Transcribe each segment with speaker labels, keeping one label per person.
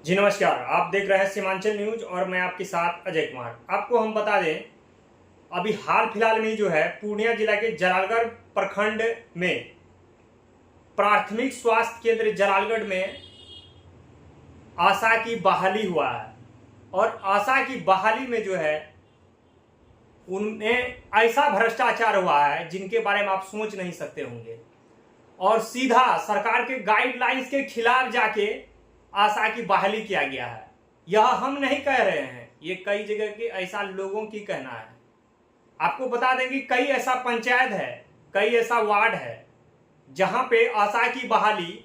Speaker 1: जी नमस्कार, आप देख रहे हैं सीमांचल न्यूज और मैं आपके साथ अजय कुमार। आपको हम बता दें, अभी हाल फिलहाल में जो है पूर्णिया जिला के जलालगढ़ प्रखंड में प्राथमिक स्वास्थ्य केंद्र जलालगढ़ में आशा की बहाली हुआ है। और आशा की बहाली में जो है उनमें ऐसा भ्रष्टाचार हुआ है जिनके बारे में आप सोच नहीं सकते होंगे। और सीधा सरकार के गाइडलाइंस के खिलाफ जाके आशा की बहाली किया गया है। यह हम नहीं कह रहे हैं, ये कई जगह के ऐसा लोगों की कहना है। आपको बता दें कि कई ऐसा पंचायत है, कई ऐसा वार्ड है जहां पे आशा की बहाली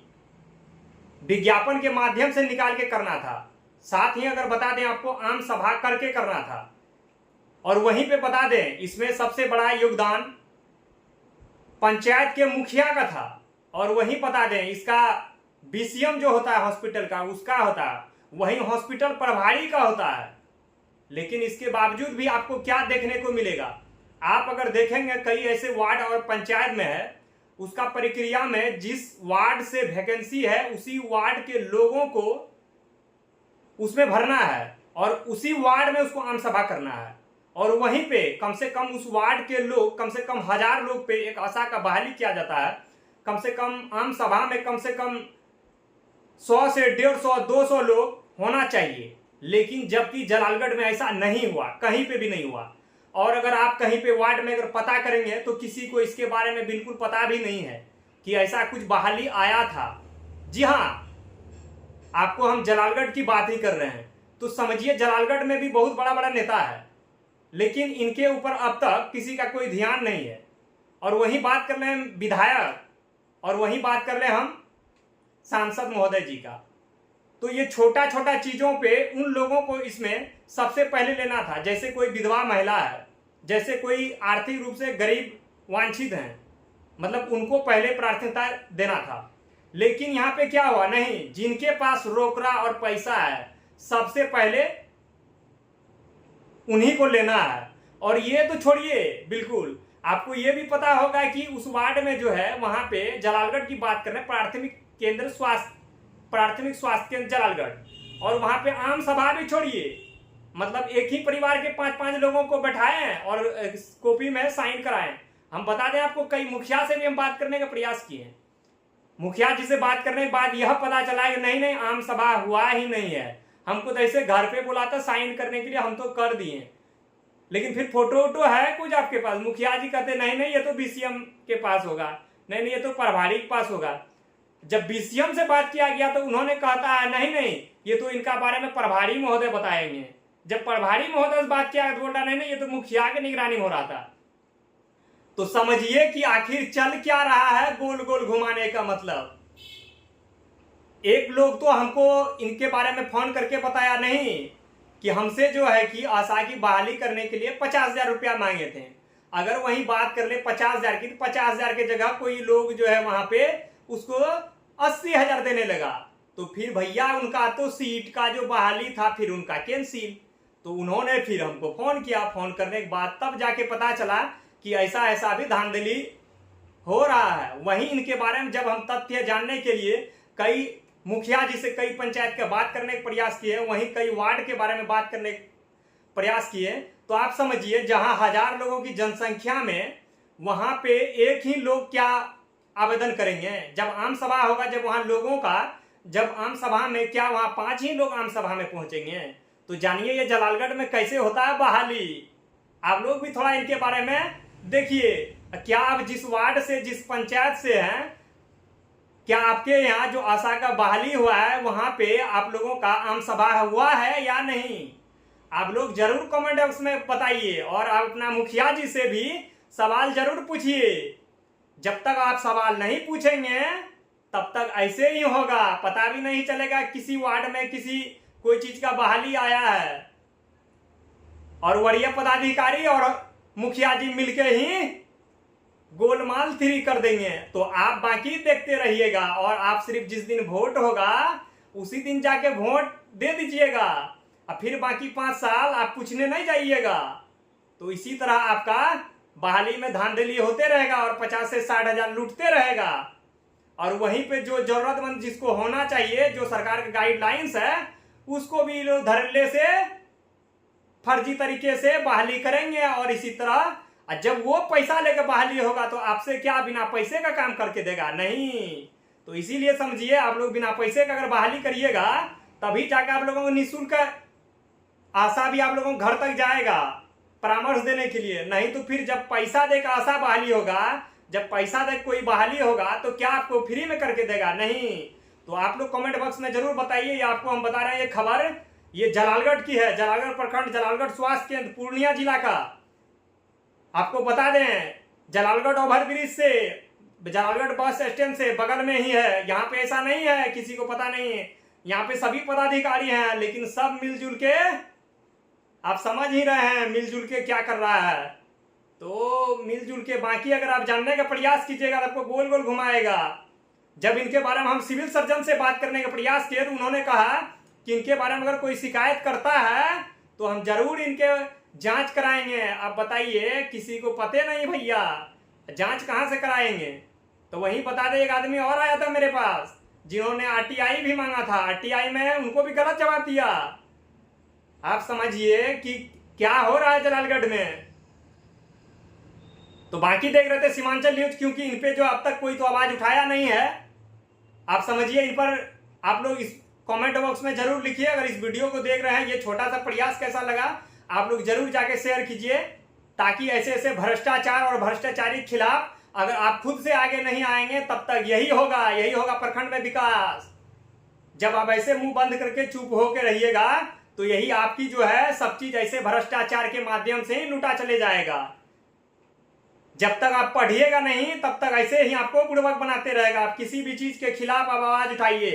Speaker 1: विज्ञापन के माध्यम से निकाल के करना था। साथ ही अगर बता दें आपको, आम सभा करके करना था। और वहीं पे बता दें, इसमें सबसे बड़ा योगदान पंचायत के मुखिया का था। और वहीं बता दें, इसका बीसीएम जो होता है हॉस्पिटल का, उसका होता है, वहीं हॉस्पिटल प्रभारी का होता है। लेकिन इसके बावजूद भी आपको क्या देखने को मिलेगा? आप अगर देखेंगे, कई ऐसे वार्ड और पंचायत में है, उसका प्रक्रिया में जिस वार्ड से वैकेंसी है उसी वार्ड के लोगों को उसमें भरना है और उसी वार्ड में उसको आम सभा करना है। और वहीं पे कम से कम उस वार्ड के लोग, कम से कम 1000 लोग पे एक आशा का बहाली किया जाता है। कम से कम आम सभा में कम से कम 100 से 150 200 लोग होना चाहिए। लेकिन जबकि जलालगढ़ में ऐसा नहीं हुआ, कहीं पे भी नहीं हुआ। और अगर आप कहीं पे वार्ड में अगर पता करेंगे तो किसी को इसके बारे में बिल्कुल पता भी नहीं है कि ऐसा कुछ बहाली आया था। जी हाँ, आपको हम जलालगढ़ की बात ही कर रहे हैं, तो समझिए जलालगढ़ में भी बहुत बड़ा बड़ा नेता है, लेकिन इनके ऊपर अब तक किसी का कोई ध्यान नहीं है। और वहीं बात कर रहे हैं विधायक, और वहीं बात कर रहे हैं हम सांसद महोदय जी का। तो ये छोटा छोटा चीजों पे उन लोगों को इसमें सबसे पहले लेना था। जैसे कोई विधवा महिला है, जैसे कोई आर्थिक रूप से गरीब वांछित हैं, मतलब उनको पहले प्राथमिकता देना था। लेकिन यहाँ पे क्या हुआ? नहीं, जिनके पास रोकड़ा और पैसा है सबसे पहले उन्हीं को लेना है। और ये तो छोड़िए, बिल्कुल आपको ये भी पता होगा कि उस वार्ड में जो है, वहां पे जलालगढ़ की बात कर रहे हैं, प्राथमिक स्वास्थ्य केंद्र जलालगढ़, और वहां पे आम सभा भी छोड़िए, मतलब एक ही परिवार के 5-5 लोगों को बैठाए हैं और कॉपी में साइन कराए। हम बता दें आपको, कई मुखिया से भी हम बात करने का प्रयास किए हैं। मुखिया जी से बात करने के बाद यह पता चला कि नहीं, आम सभा हुआ ही नहीं है। हमको तो ऐसे घर पे बुलाता साइन करने के लिए, हम तो कर दिए। लेकिन फिर फोटो वोटो है कुछ आपके पास? मुखिया जी कहते नहीं, ये तो बीसीएम के पास होगा, नहीं ये तो प्रभारी के पास होगा। जब बीसीएम से बात किया गया तो उन्होंने कहता है नहीं, ये तो इनका बारे में प्रभारी महोदय बताएंगे। जब प्रभारी महोदय से बात किया तो बोला नहीं, ये तो मुखिया की निगरानी हो रहा था। तो समझिए कि आखिर चल क्या रहा है गोल गोल घुमाने का मतलब। एक लोग तो हमको इनके बारे में फोन करके बताया नहीं कि हमसे जो है कि आशा की बहाली करने के लिए 50,000 रुपया मांगे थे। अगर वही बात कर ले 50,000 की, तो 50,000 की जगह कोई लोग जो है वहां पे उसको 80,000 देने लगा। तो फिर भैया उनका तो सीट का जो बहाली था फिर उनका कैंसिल। तो उन्होंने फिर हमको फोन किया। फोन करने के बाद तब जाके पता चला कि ऐसा ऐसा भी धांधली हो रहा है। वहीं इनके बारे में जब हम तथ्य जानने के लिए कई मुखिया जी से, कई पंचायत का बात करने का प्रयास किए, वहीं कई वार्ड के बारे में बात करने का प्रयास किए, तो आप समझिए जहां 1000 लोगों की जनसंख्या में वहां पे एक ही लोग क्या आवेदन करेंगे? जब आम सभा होगा, जब वहां लोगों का, जब आम सभा में क्या वहां 5 ही लोग आम सभा में पहुंचेंगे? तो जानिए ये जलालगढ़ में कैसे होता है बहाली। आप लोग भी थोड़ा इनके बारे में देखिए। क्या आप जिस वार्ड से, जिस पंचायत से हैं, क्या आपके यहाँ जो आशा का बहाली हुआ है वहां पे आप लोगों का आम सभा हुआ है या नहीं? आप लोग जरूर कमेंट बॉक्स में बताइए। और आप अपना मुखिया जी से भी सवाल जरूर पूछिए। जब तक आप सवाल नहीं पूछेंगे तब तक ऐसे ही होगा, पता भी नहीं चलेगा किसी वार्ड में किसी कोई चीज का बहाली आया है। और वरीय पदाधिकारी और मुखिया जी मिलके ही गोलमाल 3 कर देंगे। तो आप बाकी देखते रहिएगा, और आप सिर्फ जिस दिन वोट होगा उसी दिन जाके वोट दे दीजिएगा, और फिर बाकी 5 साल आप पूछने नहीं जाइएगा। तो इसी तरह आपका बहाली में धांधली होते रहेगा और 50 से 60,000 लूटते रहेगा। और वहीं पे जो जरूरतमंद जिसको होना चाहिए, जो सरकार के गाइडलाइंस है, उसको भी लोग धड़ल्ले से फर्जी तरीके से बहाली करेंगे। और इसी तरह जब वो पैसा लेकर बहाली होगा तो आपसे क्या बिना पैसे का काम करके देगा? नहीं। तो इसीलिए समझिए, आप लोग बिना पैसे का अगर बहाली करिएगा तभी जाकर आप लोगों को निःशुल्क आशा भी आप लोगों को घर तक जाएगा परामर्श देने के लिए। नहीं तो फिर जब पैसा देकर आशा बहाली होगा, जब पैसा देकर कोई बहाली होगा तो क्या आपको फ्री में करके देगा? नहीं। तो आप लोग कमेंट बॉक्स में जरूर बताइए। ये आपको हम बता रहे हैं, ये खबर ये जलालगढ़ की है, जलालगढ़ प्रखंड, जलालगढ़ स्वास्थ्य केंद्र, पूर्णिया जिला का। आपको बता दें, जलालगढ़ ओवरब्रिज से, जलालगढ़ बस स्टैंड से बगल में ही है। यहाँ पे ऐसा नहीं है किसी को पता नहीं है, यहाँ पे सभी पदाधिकारी हैं, लेकिन सब मिलजुल के, आप समझ ही रहे हैं मिलजुल के क्या कर रहा है। तो मिलजुल के बाकी अगर आप जानने का प्रयास कीजिएगा तो आपको गोल गोल घुमाएगा। जब इनके बारे में हम सिविल सर्जन से बात करने का प्रयास किए तो उन्होंने कहा कि इनके बारे में अगर कोई शिकायत करता है तो हम जरूर इनके जांच कराएंगे। आप बताइए, किसी को पते नहीं भैया, जांच कहां से कराएंगे? तो वहीं बता दे, एक आदमी और आया था मेरे पास जिन्होंने आरटीआई भी मांगा था, आरटीआई में उनको भी गलत जवाब दिया। आप समझिए कि क्या हो रहा है जलालगढ़ में। तो बाकी देख रहे थे सीमांचल न्यूज, क्योंकि इन पे जो अब तक कोई तो आवाज उठाया नहीं है। आप समझिए, इन पर आप लोग इस कमेंट बॉक्स में जरूर लिखिए। अगर इस वीडियो को देख रहे हैं, ये छोटा सा प्रयास कैसा लगा आप लोग जरूर जाके शेयर कीजिए, ताकि ऐसे ऐसे भ्रष्टाचार और भ्रष्टाचारी खिलाफ अगर आप खुद से आगे नहीं आएंगे तब तक यही होगा प्रखंड में विकास। जब आप ऐसे मुंह बंद करके चुप होकर रहिएगा तो यही आपकी जो है सब चीज ऐसे भ्रष्टाचार के माध्यम से ही लूटा चले जाएगा। जब तक आप पढ़िएगा नहीं तब तक ऐसे ही आपको बुड़बक बनाते रहेगा। आप किसी भी चीज के खिलाफ आप आवाज उठाइए।